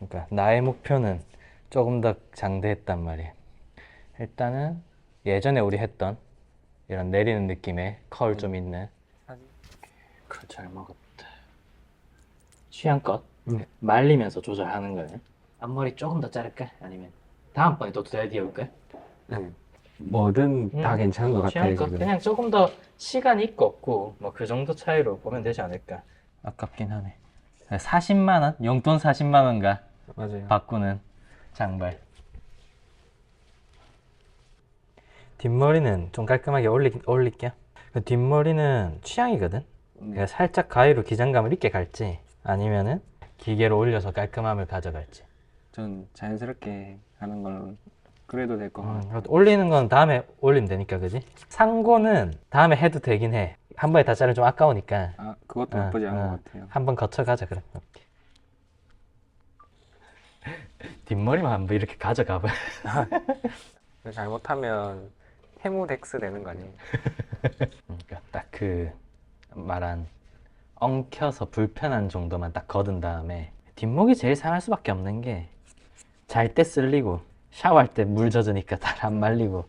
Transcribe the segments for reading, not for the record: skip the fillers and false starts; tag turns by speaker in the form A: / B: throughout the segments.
A: 그러니까 나의 목표는 조금 더 장대했단 말이야. 일단은 예전에 우리 했던 이런 내리는 느낌의 컬 좀 있는. 그걸 잘 먹었다. 취향껏 말리면서 조절하는 거예요. 앞머리 조금 더 자를까? 아니면 다음번에 또 드라이기 해볼까?
B: 뭐든 다 괜찮은 것 같아요.
A: 취향껏
B: 지금.
A: 그냥 조금 더 시간이 있고 없고 뭐 그 정도 차이로 보면 되지 않을까. 아깝긴 하네. 40만 원? 용돈 40만 원가
B: 맞아요.
A: 바꾸는 장발. 뒷머리는 좀 깔끔하게 올릴게요. 그 뒷머리는 취향이거든. 그러니까 살짝 가위로 기장감을 있게 갈지 아니면은 기계로 올려서 깔끔함을 가져갈지.
B: 전 자연스럽게 하는 걸로 그래도 될 것 같아요.
A: 올리는 건 다음에 올리면 되니까, 그지? 상고는 다음에 해도 되긴 해. 한 번에 다 자르면 좀 아까우니까.
B: 아, 그것도 나쁘지 않은 것 같아요.
A: 한번 거쳐가자, 그래. 뒷머리만 한번 이렇게 가져가봐.
B: 잘못하면 해무덱스 되는 거 아니에요?
A: 그러니까 딱 그 말한 엉켜서 불편한 정도만 딱 거둔 다음에 뒷목이 제일 상할 수밖에 없는 게 잘 때 쓸리고 샤워할 때 물 젖으니까 잘 안 말리고.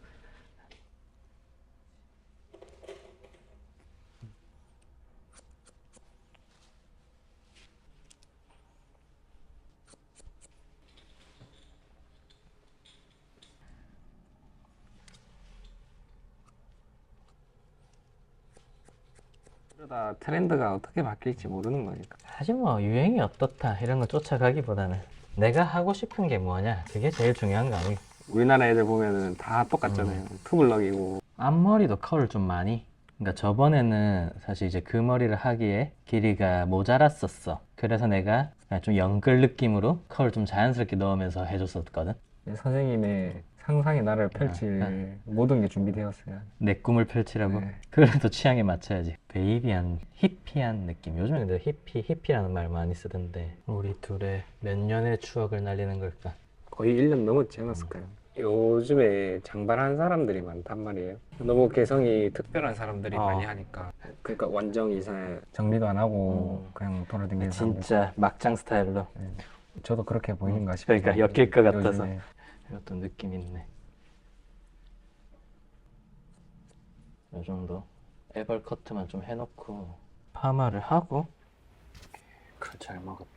B: 그러다 트렌드가 어떻게 바뀔지 모르는 거니까.
A: 사실 뭐 유행이 어떻다 이런 거 쫓아가기보다는 내가 하고 싶은 게 뭐냐, 그게 제일 중요한 거 아니야.
B: 우리나라 애들 보면은 다 똑같잖아요. 투블럭이고.
A: 앞머리도 컬을 좀 많이. 그러니까 저번에는 사실 이제 그 머리를 하기에 길이가 모자랐었어. 그래서 내가 그냥 좀 연글 느낌으로 컬을 좀 자연스럽게 넣으면서 해줬었거든.
B: 선생님의 상상의 나를 펼칠 모든 게 준비되었어요.
A: 내 꿈을 펼치라고.
B: 네.
A: 그래도 취향에 맞춰야지. 베이비한 히피한 느낌. 요즘에 근데 히피라는 말 많이 쓰던데 우리 둘의 몇 년의 추억을 날리는 걸까?
B: 거의 1년 넘었지 않았을까요? 요즘에 장발하는 사람들이 많단 말이에요. 너무 개성이 특별한 사람들이 많이 하니까. 그러니까 완전 이상 정리도 안 하고 그냥 돌아다니는 사람들.
A: 진짜 막장 스타일로.
B: 저도 그렇게 보이는가 싶어요.
A: 그러니까 엮일 것 같아서.
B: 요즘에.
A: 이것도 느낌 있네. 이 정도. 애벌 커트만 좀 해놓고 파마를 하고. 그걸 잘 먹었다.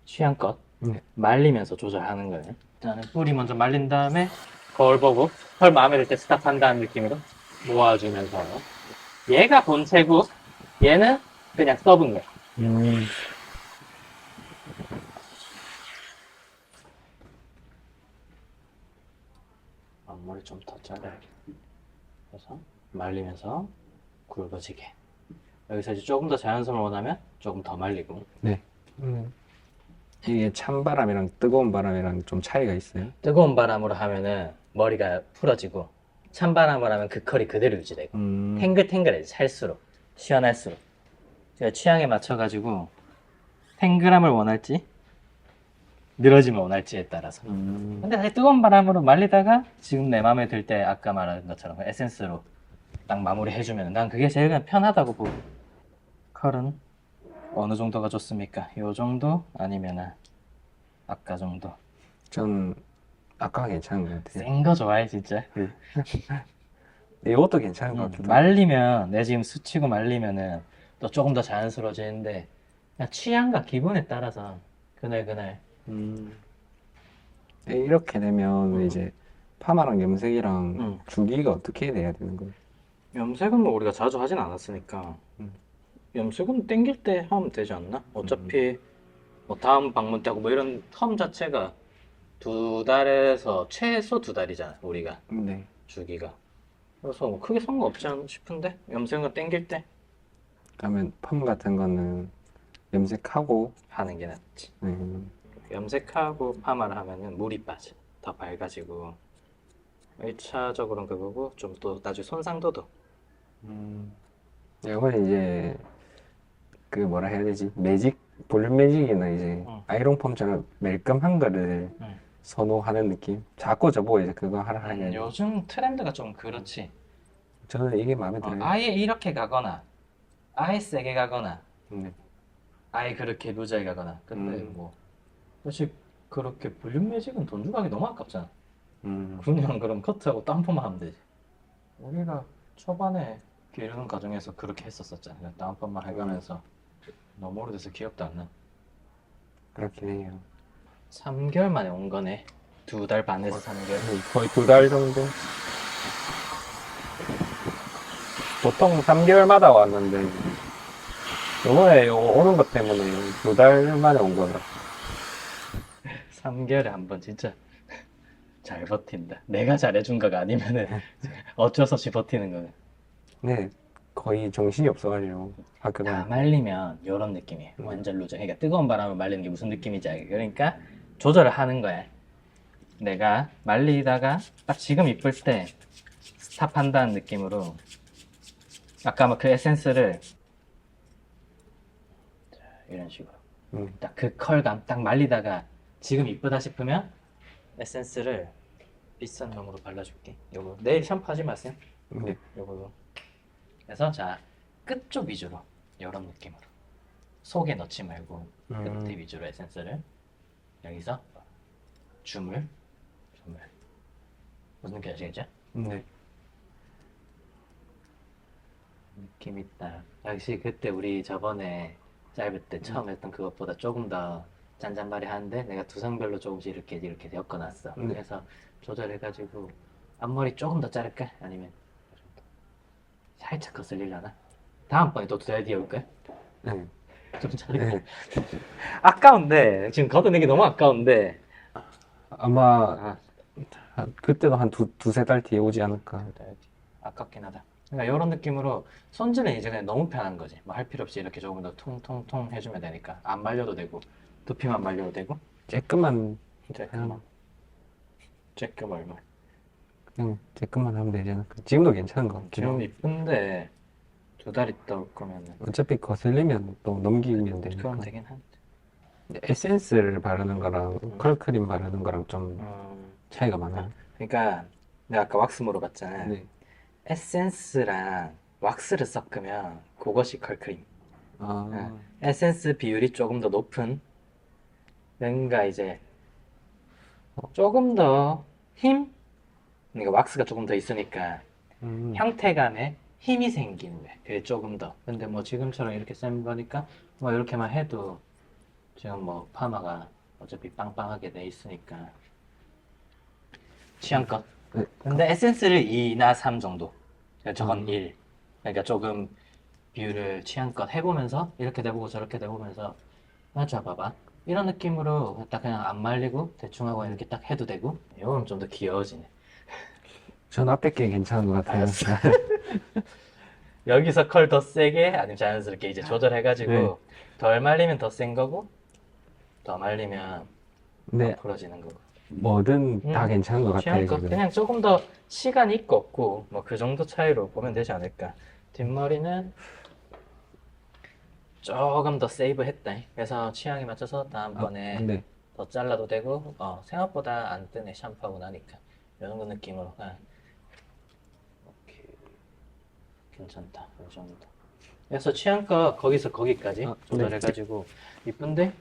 A: 취향껏 말리면서 조절하는 거예요. 일단은 뿌리 먼저 말린 다음에 거울 보고 펄 마음에 들 때 스탑한다는 느낌으로 모아주면서. 얘가 본체고 얘는 그냥 써본 거야. 앞머리 좀 더 잘라야겠다. 그래서 말리면서 굵어지게. 여기서 이제 조금 더 자연스러운 원하면 조금 더 말리고.
B: 네. 이게 찬바람이랑 뜨거운 바람이랑 좀 차이가 있어요?
A: 뜨거운 바람으로 하면은 머리가 풀어지고 찬바람으로 하면 그 컬이 그대로 유지되고 탱글탱글해져. 살수록 시원할수록. 제가 취향에 맞춰가지고 탱글함을 원할지 늘어짐을 원할지에 따라서. 근데 사실 뜨거운 바람으로 말리다가 지금 내 마음에 들 때 아까 말한 것처럼 에센스로 딱 마무리 해주면 난 그게 제일 그냥 편하다고 보고. 컬은 어느 정도가 좋습니까? 요 정도 아니면은 아까 정도?
B: 전 아까 괜찮은 것 같아요.
A: 센 거 좋아해 진짜.
B: 이것도 괜찮은 것 같아요.
A: 말리면 내 지금 스치고 말리면은 또 조금 더 자연스러워지는데 그냥 취향과 기분에 따라서 그날
B: 이렇게 되면 이제 파마랑 염색이랑 주기가 어떻게 돼야 되는 거예요?
A: 염색은 뭐 우리가 자주 하진 않았으니까 염색은 땡길 때 하면 되지 않나? 어차피 뭐 다음 방문 때 하고 뭐 이런 텀 자체가 2달에서 최소 2달이잖아 우리가
B: 네.
A: 주기가. 그래서 뭐 크게 상관없지 않나 싶은데 염색은 땡길 때
B: 그러면 펌 같은 거는 염색하고
A: 하는 게 낫지.
B: 음,
A: 염색하고 파마를 하면은 물이 빠져. 더 밝아지고. 1차적으로는 그거고 좀 또 나중에 손상도도.
B: 이건 이제 그 뭐라 해야 되지? 매직 볼륨 매직이나 이제 아이론 펌처럼 멜끔한 거를 선호하는 느낌. 자꾸 저보고 이제 그거 하라 하냐.
A: 요즘 트렌드가 좀 그렇지.
B: 저는 이게 마음에 들어요.
A: 아예 이렇게 가거나 아예 세게 가거나
B: 네.
A: 아예 그렇게 루즈하게 가거나. 근데 뭐 사실 그렇게 볼륨 매직은 돈 주고 하기 너무 아깝잖아.
B: 음.
A: 그냥 그럼 커트하고 다운펌만 하면 되지. 우리가 초반에 기르는 과정에서 그렇게 했었었잖아. 그냥 다운펌만 해가면서 너무 오래돼서 기억도 안 나.
B: 그렇긴 해요.
A: 3개월 만에 온 거네. 2달 반에서 3개월.
B: 거의 2달 정도? 보통 3개월마다 왔는데, 이번에 오는 것 때문에 2달 만에 온 거라.
A: 3개월에 한 번 진짜 잘 버틴다. 내가 잘해준 거가 아니면은 어쩔 수 없이 버티는 거네.
B: 네, 거의 정신이 없어가지고, 학교
A: 다
B: 다닐
A: 말리면 이런 느낌이에요. 완전 루저. 그러니까 뜨거운 바람을 말리는 게 무슨 느낌인지 알겠. 그러니까 조절을 하는 거야. 내가 말리다가 딱 지금 이쁠 때 스탑한다는 느낌으로 아까 막 그 에센스를 자, 이런 식으로 딱 그 컬감 딱 말리다가 지금 이쁘다 싶으면 에센스를 비싼 놈으로 발라줄게. 요거 내일 샴푸하지 마세요.
B: 네.
A: 요걸로. 그래서 자 끝쪽 위주로 이런 느낌으로 속에 넣지 말고 끝에 위주로 에센스를 여기서 주물 무슨 느낌 아시겠죠?
B: 네.
A: 느낌 있다. 역시 그때 우리 저번에 짧을 때 처음 했던 그것보다 조금 더 짠짠바리 하는데 내가 두상별로 조금씩 이렇게 엮어놨어. 그래서 조절해가지고 앞머리 조금 더 자를까? 아니면 살짝 거슬리려나? 다음번에 또 두 아이디어 올까?
B: 네.
A: 좀 자를까?
B: 네.
A: 아까운데 지금 걷어내기 너무 아까운데
B: 아마, 그때도 한 두세 달 뒤에 오지 않을까.
A: 아깝긴 하다. 그러니까 이런 느낌으로 손질은 이제 그냥 너무 편한 거지. 뭐 할 필요 없이 이렇게 조금 더 통통통 해주면 되니까 안 말려도 되고 두피만 말려도 되고
B: 쬐끔만,
A: 쬐끔만 쬐끔 얼마.
B: 그냥 쬐끔만 하면 되지 않을까. 지금도 괜찮은 것 같아요.
A: 지금 이쁜데 2달 있다 올 거면은
B: 어차피 거슬리면 또 넘기면 되니까.
A: 그럼 되긴 한데.
B: 에센스를 바르는 거랑 컬크림 바르는 거랑 좀 차이가 많아요.
A: 그러니까 내가 아까 왁스 물어봤잖아.
B: 네.
A: 에센스랑 왁스를 섞으면 그것이 컬크림.
B: 아,
A: 에센스 비율이 조금 더 높은 뭔가 이제 조금 더 힘? 그러니까 왁스가 조금 더 있으니까 형태감에 힘이 생기는 거야. 그게 조금 더. 근데 뭐 지금처럼 이렇게 센 거니까 뭐 이렇게만 해도 지금 뭐 파마가 어차피 빵빵하게 돼 있으니까 취향껏.
B: 네.
A: 근데 에센스를 2나 3 정도. 그러니까 저건 1. 그러니까 조금 비율을 취향껏 해보면서 이렇게 돼보고 저렇게 돼보면서 맞춰봐봐. 이런 느낌으로 딱 그냥 안 말리고 대충 하고 이렇게 딱 해도 되고 이건 좀 더 귀여워지네.
B: 전 앞에 게 괜찮은 것 같아요.
A: 여기서 컬 더 세게 아니면 자연스럽게 이제 조절해가지고
B: 네.
A: 덜 말리면 더 센 거고 더 말리면
B: 네,
A: 더 풀어지는 거고.
B: 뭐든 다 괜찮은 것 같아요,
A: 취향껏
B: 지금.
A: 그냥 조금 더 시간이 있고 없고 뭐 그 정도 차이로 보면 되지 않을까. 뒷머리는 조금 더 세이브했다. 그래서 취향에 맞춰서 다음번에
B: 네.
A: 더 잘라도 되고 생각보다 안 뜨네 샴푸하고 나니까 이 정도 느낌으로 오케이. 괜찮다 이 정도. 그래서 취향껏 거기서 거기까지
B: 네.
A: 조절해가지고 이쁜데?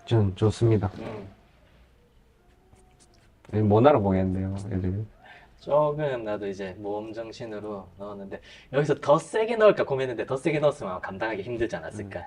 B: 전 좋습니다. 못 알아보겠네요, 애들.
A: 조금 나도 이제 모험 정신으로 넣었는데 여기서 더 세게 넣을까 고민했는데 더 세게 넣었으면 감당하기 힘들지 않았을까.